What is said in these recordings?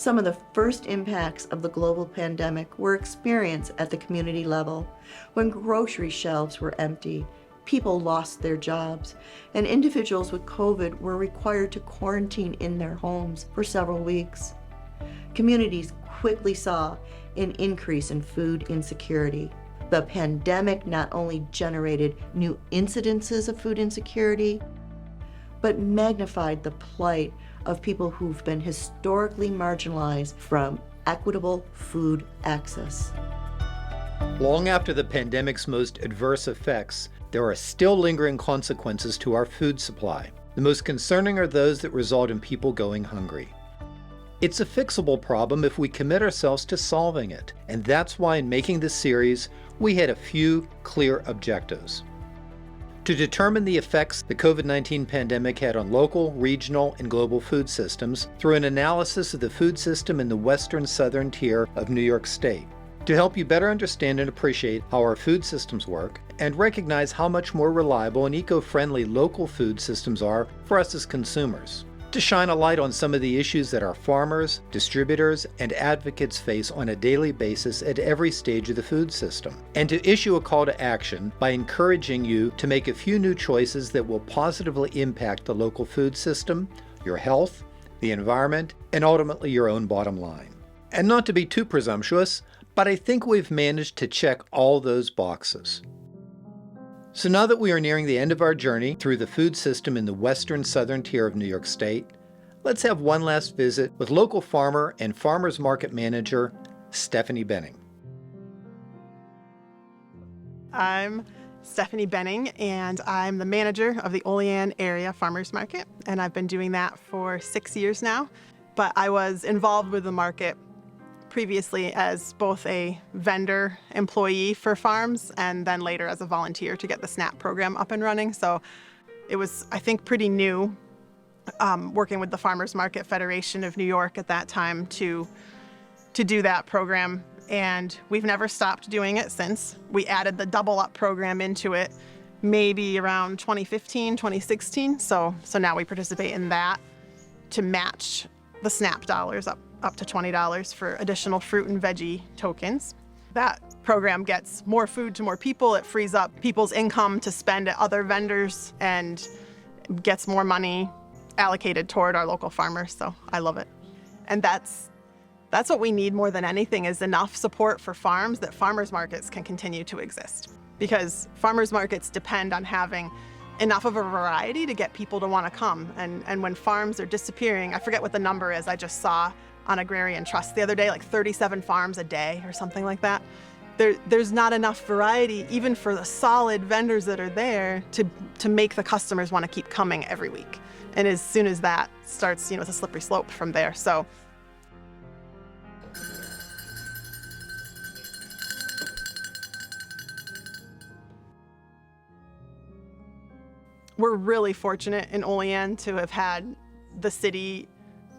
Some of the first impacts of the global pandemic were experienced at the community level, when grocery shelves were empty, people lost their jobs, and individuals with COVID were required to quarantine in their homes for several weeks. Communities quickly saw an increase in food insecurity. The pandemic not only generated new incidences of food insecurity, but magnified the plight of people who've been historically marginalized from equitable food access. Long after the pandemic's most adverse effects, there are still lingering consequences to our food supply. The most concerning are those that result in people going hungry. It's a fixable problem if we commit ourselves to solving it, and that's why in making this series, we had a few clear objectives. To determine the effects the COVID-19 pandemic had on local, regional, and global food systems through an analysis of the food system in the western southern tier of New York State. To help you better understand and appreciate how our food systems work and recognize how much more reliable and eco-friendly local food systems are for us as consumers. To shine a light on some of the issues that our farmers, distributors, and advocates face on a daily basis at every stage of the food system. And to issue a call to action by encouraging you to make a few new choices that will positively impact the local food system, your health, the environment, and ultimately your own bottom line. And not to be too presumptuous, but I think we've managed to check all those boxes. So now that we are nearing the end of our journey through the food system in the western southern tier of New York State, let's have one last visit with local farmer and farmers market manager, Stephanie Benning. I'm Stephanie Benning, and I'm the manager of the Olean Area Farmers Market, and I've been doing that for 6 years now. But I was involved with the market previously as both a vendor employee for farms and then later as a volunteer to get the SNAP program up and running. So it was, I think, pretty new working with the Farmers Market Federation of New York at that time to do that program. And we've never stopped doing it since. We added the Double Up program into it maybe around 2015, 2016. So now we participate in that to match the SNAP dollars up to $20 for additional fruit and veggie tokens. That program gets more food to more people. It frees up people's income to spend at other vendors and gets more money allocated toward our local farmers. So I love it. And that's what we need more than anything, is enough support for farms that farmers markets can continue to exist. Because farmers markets depend on having enough of a variety to get people to want to come. And when farms are disappearing, I forget what the number is, I just saw on Agrarian Trust the other day, like 37 farms a day or something like that. There's not enough variety, even for the solid vendors that are there, to make the customers want to keep coming every week. And as soon as that starts, it's a slippery slope from there. So we're really fortunate in Olean to have had the city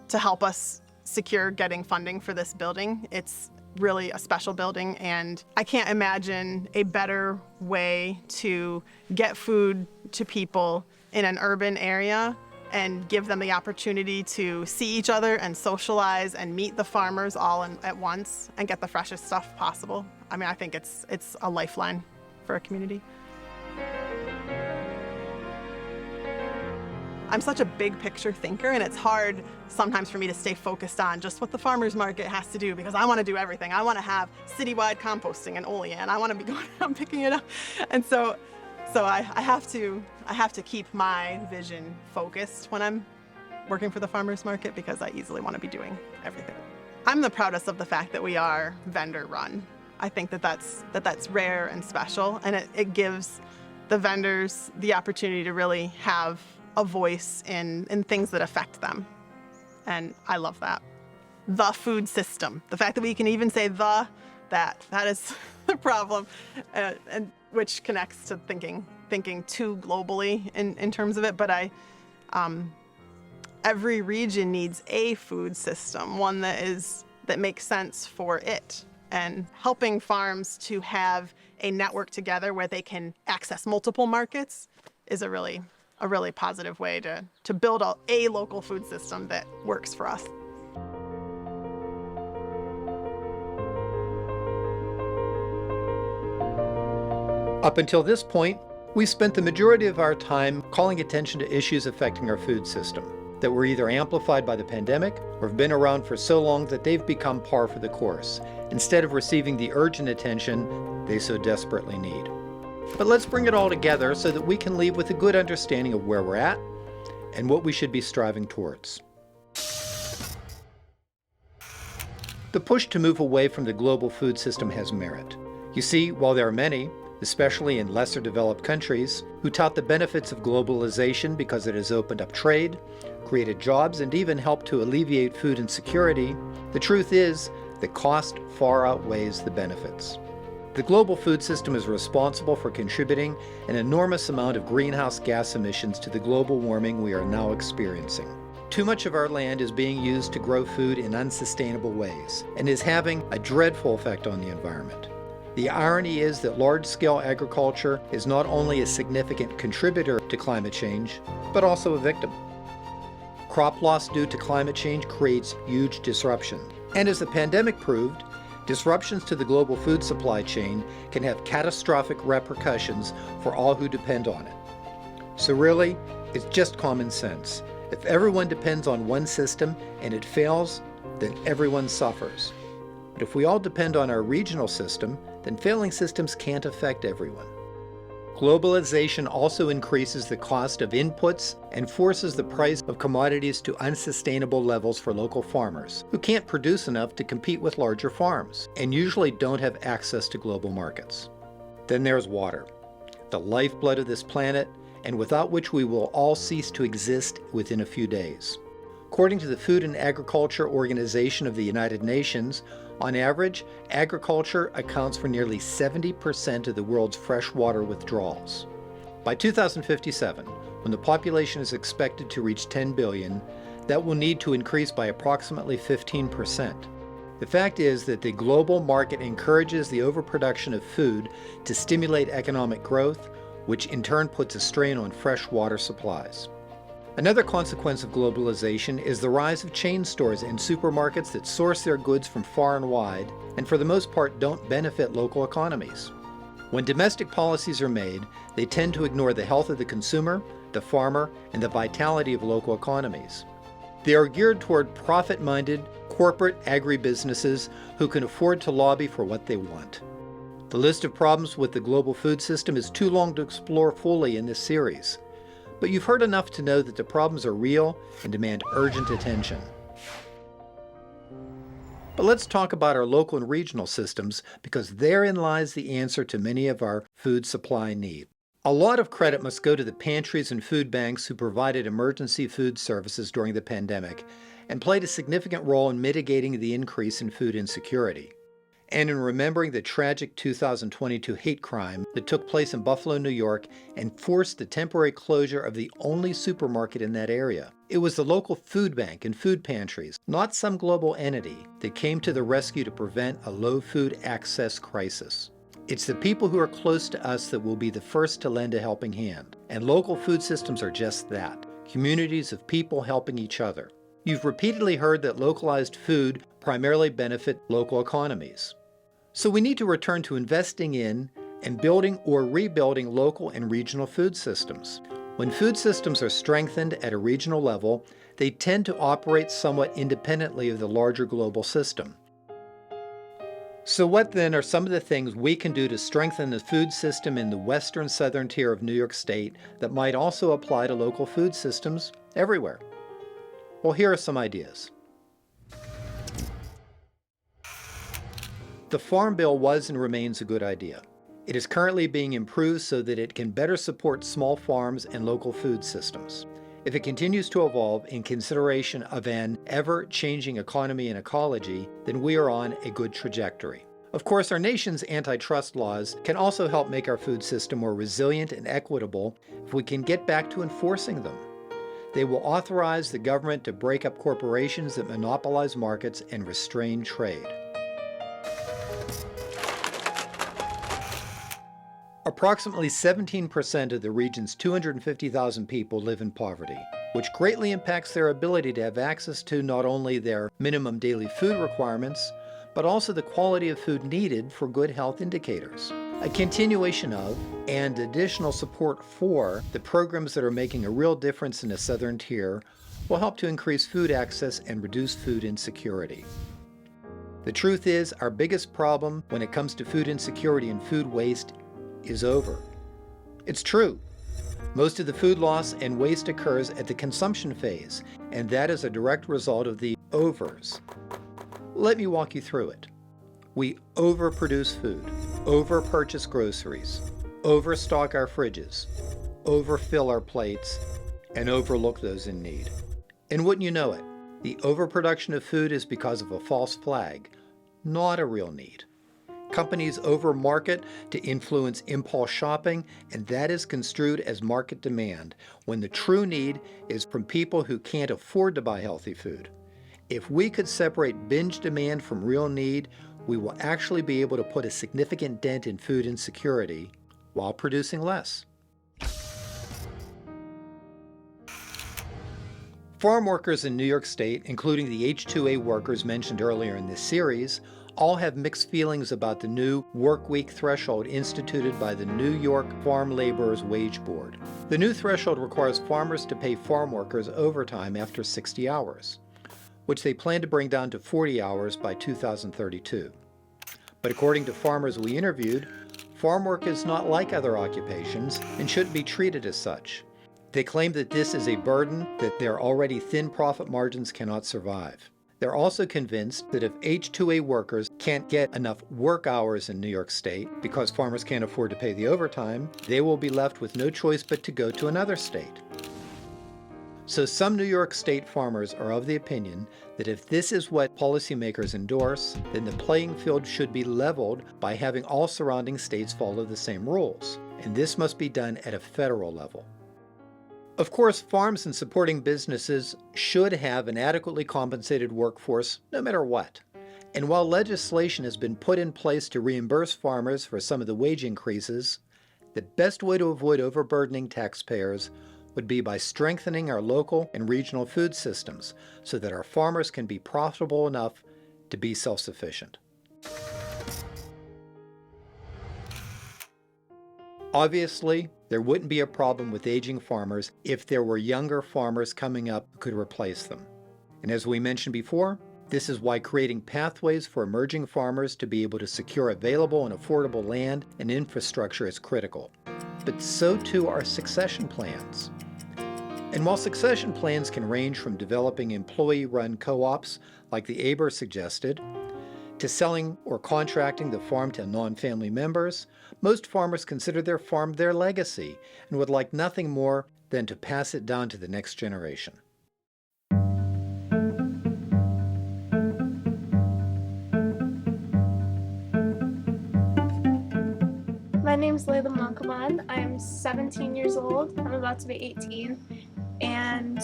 to help us secure getting funding for this building. It's really a special building, and I can't imagine a better way to get food to people in an urban area and give them the opportunity to see each other and socialize and meet the farmers all at once and get the freshest stuff possible. I mean, I think it's a lifeline for a community. I'm such a big picture thinker, and it's hard sometimes for me to stay focused on just what the farmers market has to do, because I want to do everything. I want to have citywide composting in Olean. I want to be going out picking it up. And so I have to keep my vision focused when I'm working for the farmers market, because I easily want to be doing everything. I'm the proudest of the fact that we are vendor run. I think that's rare and special, and it gives the vendors the opportunity to really have a voice in things that affect them. And I love that. The food system, the fact that we can even say that is the problem, and which connects to thinking too globally in terms of it. But every region needs a food system, one that makes sense for it. And helping farms to have a network together where they can access multiple markets is a really positive way to build a local food system that works for us. Up until this point, we spent the majority of our time calling attention to issues affecting our food system that were either amplified by the pandemic or have been around for so long that they've become par for the course, instead of receiving the urgent attention they so desperately need. But let's bring it all together so that we can leave with a good understanding of where we're at and what we should be striving towards. The push to move away from the global food system has merit. You see, while there are many, especially in lesser developed countries, who tout the benefits of globalization because it has opened up trade, created jobs, and even helped to alleviate food insecurity, the truth is the cost far outweighs the benefits. The global food system is responsible for contributing an enormous amount of greenhouse gas emissions to the global warming we are now experiencing. Too much of our land is being used to grow food in unsustainable ways and is having a dreadful effect on the environment. The irony is that large-scale agriculture is not only a significant contributor to climate change, but also a victim. Crop loss due to climate change creates huge disruption. And as the pandemic proved, disruptions to the global food supply chain can have catastrophic repercussions for all who depend on it. So really, it's just common sense. If everyone depends on one system and it fails, then everyone suffers. But if we all depend on our regional system, then failing systems can't affect everyone. Globalization also increases the cost of inputs and forces the price of commodities to unsustainable levels for local farmers, who can't produce enough to compete with larger farms, and usually don't have access to global markets. Then there's water, the lifeblood of this planet, and without which we will all cease to exist within a few days. According to the Food and Agriculture Organization of the United Nations, on average, agriculture accounts for nearly 70% of the world's freshwater withdrawals. By 2057, when the population is expected to reach 10 billion, that will need to increase by approximately 15%. The fact is that the global market encourages the overproduction of food to stimulate economic growth, which in turn puts a strain on freshwater supplies. Another consequence of globalization is the rise of chain stores and supermarkets that source their goods from far and wide, and for the most part don't benefit local economies. When domestic policies are made, they tend to ignore the health of the consumer, the farmer, and the vitality of local economies. They are geared toward profit-minded, corporate agribusinesses who can afford to lobby for what they want. The list of problems with the global food system is too long to explore fully in this series. But you've heard enough to know that the problems are real and demand urgent attention. But let's talk about our local and regional systems, because therein lies the answer to many of our food supply needs. A lot of credit must go to the pantries and food banks who provided emergency food services during the pandemic and played a significant role in mitigating the increase in food insecurity, and in remembering the tragic 2022 hate crime that took place in Buffalo, New York, and forced the temporary closure of the only supermarket in that area. It was the local food bank and food pantries, not some global entity, that came to the rescue to prevent a low food access crisis. It's the people who are close to us that will be the first to lend a helping hand, and local food systems are just that, communities of people helping each other. You've repeatedly heard that localized food primarily benefit local economies. So we need to return to investing in and building or rebuilding local and regional food systems. When food systems are strengthened at a regional level, they tend to operate somewhat independently of the larger global system. So what then are some of the things we can do to strengthen the food system in the western southern tier of New York State that might also apply to local food systems everywhere? Well, here are some ideas. The Farm Bill was and remains a good idea. It is currently being improved so that it can better support small farms and local food systems. If it continues to evolve in consideration of an ever-changing economy and ecology, then we are on a good trajectory. Of course, our nation's antitrust laws can also help make our food system more resilient and equitable if we can get back to enforcing them. They will authorize the government to break up corporations that monopolize markets and restrain trade. Approximately 17% of the region's 250,000 people live in poverty, which greatly impacts their ability to have access to not only their minimum daily food requirements, but also the quality of food needed for good health indicators. A continuation of and additional support for the programs that are making a real difference in the southern tier will help to increase food access and reduce food insecurity. The truth is, our biggest problem when it comes to food insecurity and food waste is over. It's true. Most of the food loss and waste occurs at the consumption phase, and that is a direct result of the overs. Let me walk you through it. We overproduce food, overpurchase groceries, overstock our fridges, overfill our plates, and overlook those in need. And wouldn't you know it, the overproduction of food is because of a false flag, not a real need. Companies overmarket to influence impulse shopping, and that is construed as market demand, when the true need is from people who can't afford to buy healthy food. If we could separate binge demand from real need, we will actually be able to put a significant dent in food insecurity while producing less. Farm workers in New York State, including the H-2A workers mentioned earlier in this series, all have mixed feelings about the new workweek threshold instituted by the New York Farm Laborers Wage Board. The new threshold requires farmers to pay farm workers overtime after 60 hours, which they plan to bring down to 40 hours by 2032. But according to farmers we interviewed, farm work is not like other occupations and shouldn't be treated as such. They claim that this is a burden that their already thin profit margins cannot survive. They're also convinced that if H-2A workers can't get enough work hours in New York State because farmers can't afford to pay the overtime, they will be left with no choice but to go to another state. So some New York State farmers are of the opinion that if this is what policymakers endorse, then the playing field should be leveled by having all surrounding states follow the same rules. And this must be done at a federal level. Of course, farms and supporting businesses should have an adequately compensated workforce no matter what. And while legislation has been put in place to reimburse farmers for some of the wage increases, the best way to avoid overburdening taxpayers would be by strengthening our local and regional food systems so that our farmers can be profitable enough to be self-sufficient. Obviously, there wouldn't be a problem with aging farmers if there were younger farmers coming up who could replace them. And as we mentioned before, this is why creating pathways for emerging farmers to be able to secure available and affordable land and infrastructure is critical. But so too are succession plans. And while succession plans can range from developing employee-run co-ops like the Aber suggested, to selling or contracting the farm to non-family members, most farmers consider their farm their legacy and would like nothing more than to pass it down to the next generation. My name's Layla Mankaman. I'm 17 years old. I'm about to be 18. And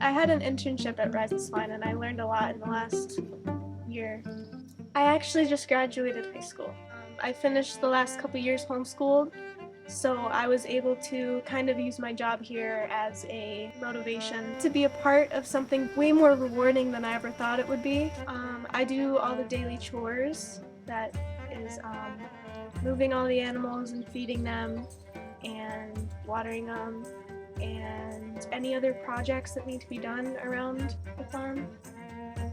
I had an internship at Rise of Swine, and I learned a lot in the last year. I actually just graduated high school. I finished the last couple years homeschooled, so I was able to kind of use my job here as a motivation to be a part of something way more rewarding than I ever thought it would be. I do all the daily chores, that is moving all the animals and feeding them and watering them and any other projects that need to be done around the farm.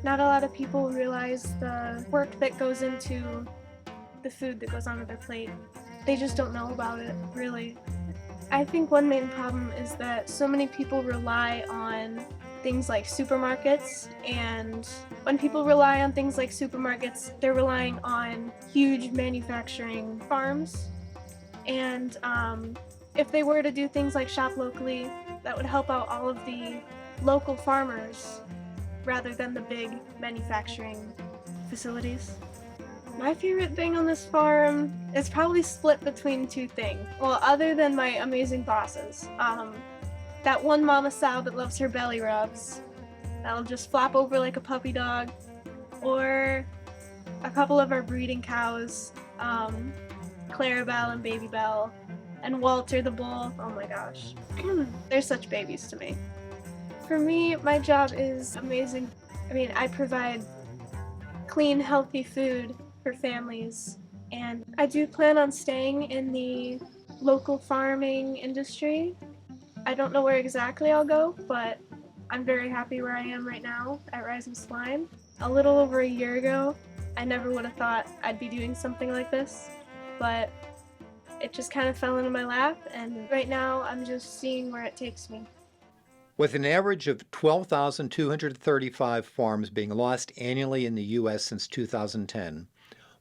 Not a lot of people realize the work that goes into the food that goes onto their plate. They just don't know about it, really. I think one main problem is that so many people rely on things like supermarkets, and when people rely on things like supermarkets, they're relying on huge manufacturing farms. And if they were to do things like shop locally, that would help out all of the local farmers rather than the big manufacturing facilities. My favorite thing on this farm is probably split between two things. Well, other than my amazing bosses. That one mama sow that loves her belly rubs, that'll just flop over like a puppy dog, or a couple of our breeding cows, Clarabelle and Babybelle, and Walter the bull. Oh my gosh, they're such babies to me. For me, my job is amazing. I mean, I provide clean, healthy food for families And I do plan on staying in the local farming industry. I don't know where exactly I'll go, but I'm very happy where I am right now at Rising Swine. A little over a year ago, I never would have thought I'd be doing something like this, but it just kind of fell into my lap, and right now I'm just seeing where it takes me. With an average of 12,235 farms being lost annually in the U.S. since 2010,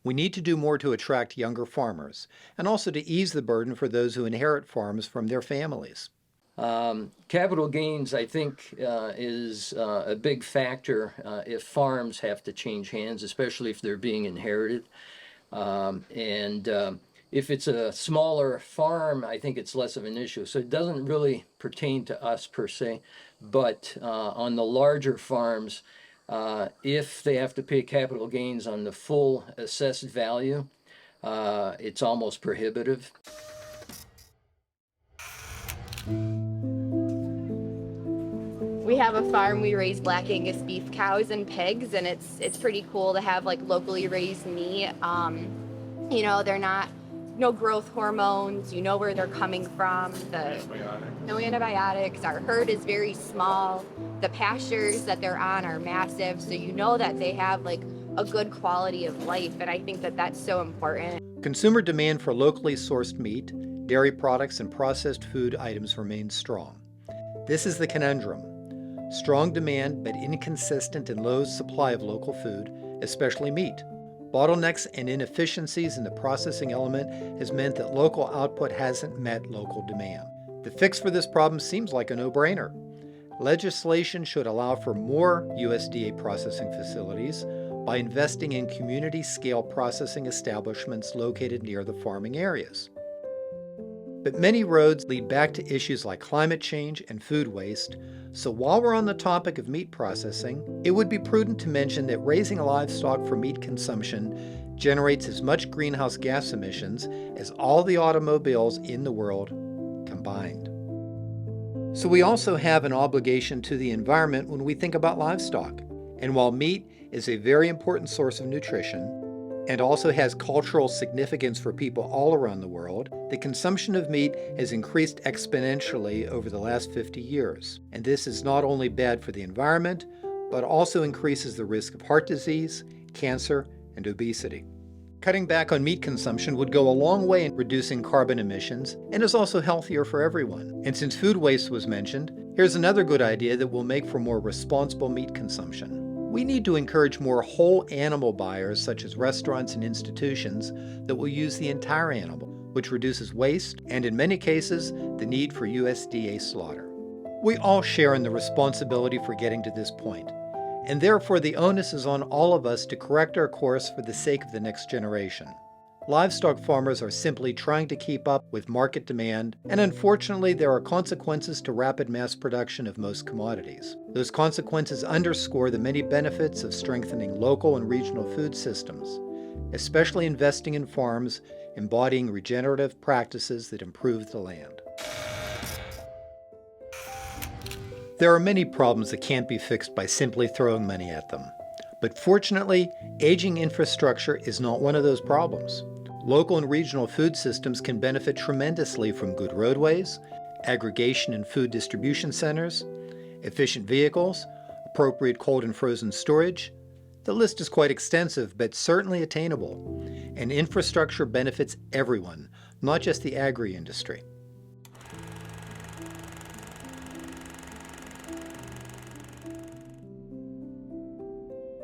we need to do more to attract younger farmers and also to ease the burden for those who inherit farms from their families. Capital gains, I think, is a big factor if farms have to change hands, especially if they're being inherited. And if it's a smaller farm, I think it's less of an issue. So it doesn't really pertain to us per se. But on the larger farms, if they have to pay capital gains on the full assessed value, it's almost prohibitive. We have a farm, we raise Black Angus beef cows and pigs, and it's pretty cool to have like locally raised meat. You know, they're not, no growth hormones, you know where they're coming from, no antibiotics, our herd is very small, the pastures that they're on are massive, so you know that they have like a good quality of life, and I think that that's so important. Consumer demand for locally sourced meat, dairy products, and processed food items remains strong. This is the conundrum. Strong demand, but inconsistent and low supply of local food, especially meat. Bottlenecks and inefficiencies in the processing element has meant that local output hasn't met local demand. The fix for this problem seems like a no-brainer. Legislation should allow for more USDA processing facilities by investing in community-scale processing establishments located near the farming areas. But many roads lead back to issues like climate change and food waste, so while we're on the topic of meat processing, it would be prudent to mention that raising livestock for meat consumption generates as much greenhouse gas emissions as all the automobiles in the world combined. So we also have an obligation to the environment when we think about livestock. And while meat is a very important source of nutrition, and also has cultural significance for people all around the world, the consumption of meat has increased exponentially over the last 50 years. And this is not only bad for the environment, but also increases the risk of heart disease, cancer, and obesity. Cutting back on meat consumption would go a long way in reducing carbon emissions and is also healthier for everyone. And since food waste was mentioned, here's another good idea that will make for more responsible meat consumption. We need to encourage more whole animal buyers, such as restaurants and institutions, that will use the entire animal, which reduces waste and, in many cases, the need for USDA slaughter. We all share in the responsibility for getting to this point, and therefore the onus is on all of us to correct our course for the sake of the next generation. Livestock farmers are simply trying to keep up with market demand, and unfortunately there are consequences to rapid mass production of most commodities. Those consequences underscore the many benefits of strengthening local and regional food systems, especially investing in farms embodying regenerative practices that improve the land. There are many problems that can't be fixed by simply throwing money at them. But fortunately, aging infrastructure is not one of those problems. Local and regional food systems can benefit tremendously from good roadways, aggregation and food distribution centers, efficient vehicles, appropriate cold and frozen storage. The list is quite extensive, but certainly attainable. And infrastructure benefits everyone, not just the agri-industry.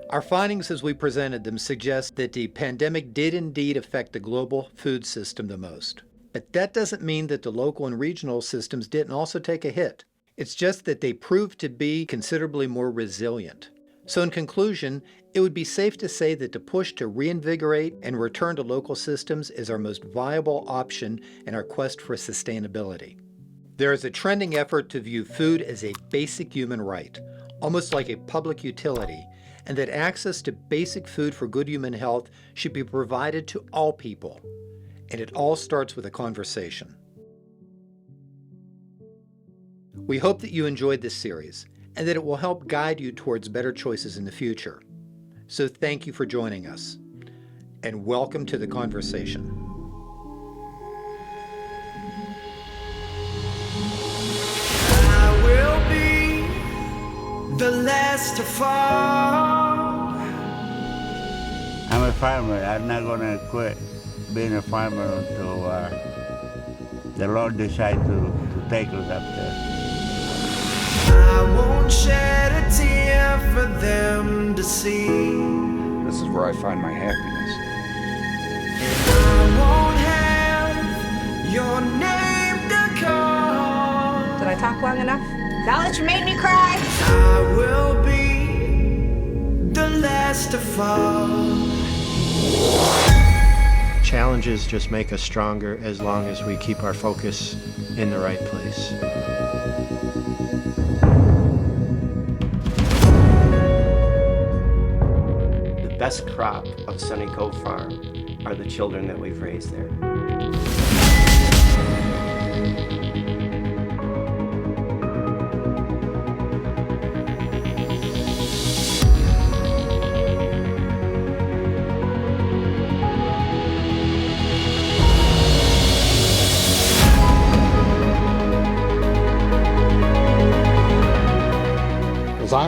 Our findings as we presented them suggest that the pandemic did indeed affect the global food system the most. But that doesn't mean that the local and regional systems didn't also take a hit. It's just that they proved to be considerably more resilient. So in conclusion, it would be safe to say that the push to reinvigorate and return to local systems is our most viable option in our quest for sustainability. There is a trending effort to view food as a basic human right, almost like a public utility, and that access to basic food for good human health should be provided to all people. And it all starts with a conversation. We hope that you enjoyed this series and that it will help guide you towards better choices in the future. So thank you for joining us. and welcome to the conversation. I will be the last to fall. I'm a farmer. I'm not gonna quit being a farmer until the Lord decides to take us up there. I won't shed a tear for them to see. This is where I find my happiness. I won't have your name to call. Did I talk long enough? Now that you made me cry. I will be the last to fall. Challenges just make us stronger as long as we keep our focus in the right place. The best crop of Sunny Cove Farm are the children that we've raised there.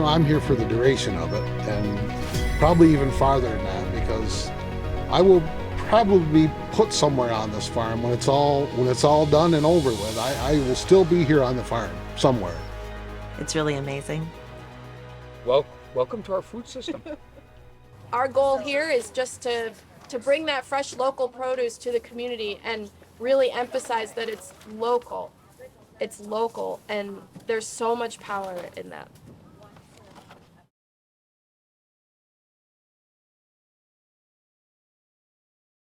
I'm here for the duration of it, and probably even farther than that, because I will probably be put somewhere on this farm when it's all done and over with. I will still be here on the farm somewhere. It's really amazing. Well, welcome to our food system. Our goal here is just to bring that fresh local produce to the community and really emphasize that it's local. It's local, and there's so much power in that.